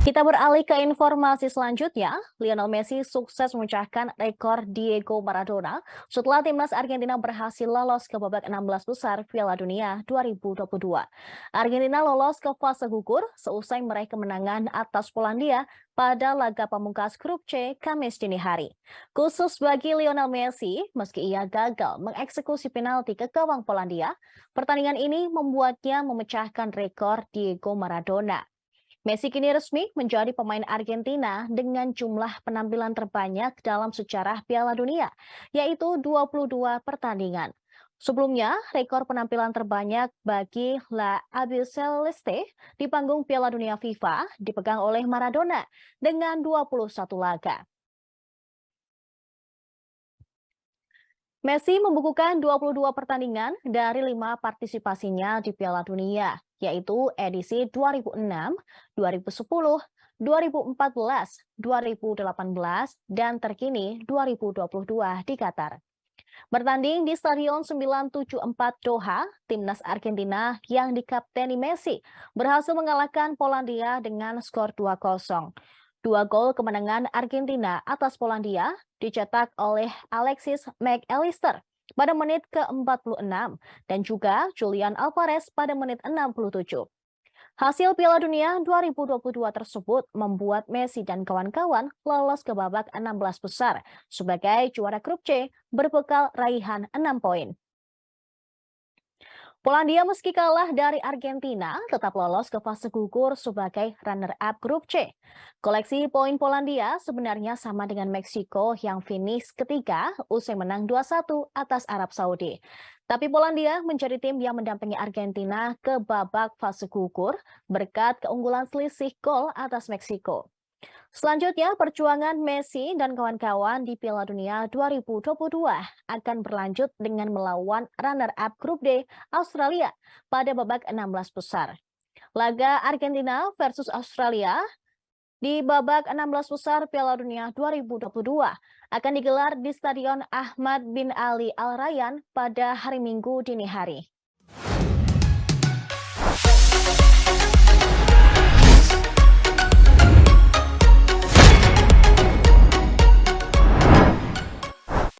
Kita beralih ke informasi selanjutnya. Lionel Messi sukses memecahkan rekor Diego Maradona setelah timnas Argentina berhasil lolos ke babak 16 besar Piala Dunia 2022. Argentina lolos ke fase gugur seusai meraih kemenangan atas Polandia pada laga pamungkas grup C Kamis dini hari. Khusus bagi Lionel Messi, meski ia gagal mengeksekusi penalti ke gawang Polandia, pertandingan ini membuatnya memecahkan rekor Diego Maradona. Messi kini resmi menjadi pemain Argentina dengan jumlah penampilan terbanyak dalam sejarah Piala Dunia, yaitu 22 pertandingan. Sebelumnya, rekor penampilan terbanyak bagi La Albiceleste di panggung Piala Dunia FIFA dipegang oleh Maradona dengan 21 laga. Messi membukukan 22 pertandingan dari 5 partisipasinya di Piala Dunia, yaitu edisi 2006, 2010, 2014, 2018, dan terkini 2022 di Qatar. Bertanding di Stadion 974 Doha, timnas Argentina yang dikapteni Messi berhasil mengalahkan Polandia dengan skor 2-0. Dua gol kemenangan Argentina atas Polandia dicetak oleh Alexis McAllister pada menit ke-46 dan juga Julian Alvarez pada menit 67. Hasil Piala Dunia 2022 tersebut membuat Messi dan kawan-kawan lolos ke babak 16 besar sebagai juara grup C berbekal raihan 6 poin. Polandia meski kalah dari Argentina tetap lolos ke fase gugur sebagai runner-up grup C. Koleksi poin Polandia sebenarnya sama dengan Meksiko yang finish ketiga usai menang 2-1 atas Arab Saudi. Tapi Polandia menjadi tim yang mendampingi Argentina ke babak fase gugur berkat keunggulan selisih gol atas Meksiko. Selanjutnya, perjuangan Messi dan kawan-kawan di Piala Dunia 2022 akan berlanjut dengan melawan runner-up grup D Australia pada babak 16 besar. Laga Argentina versus Australia di babak 16 besar Piala Dunia 2022 akan digelar di Stadion Ahmad bin Ali Al Rayyan pada hari Minggu dini hari.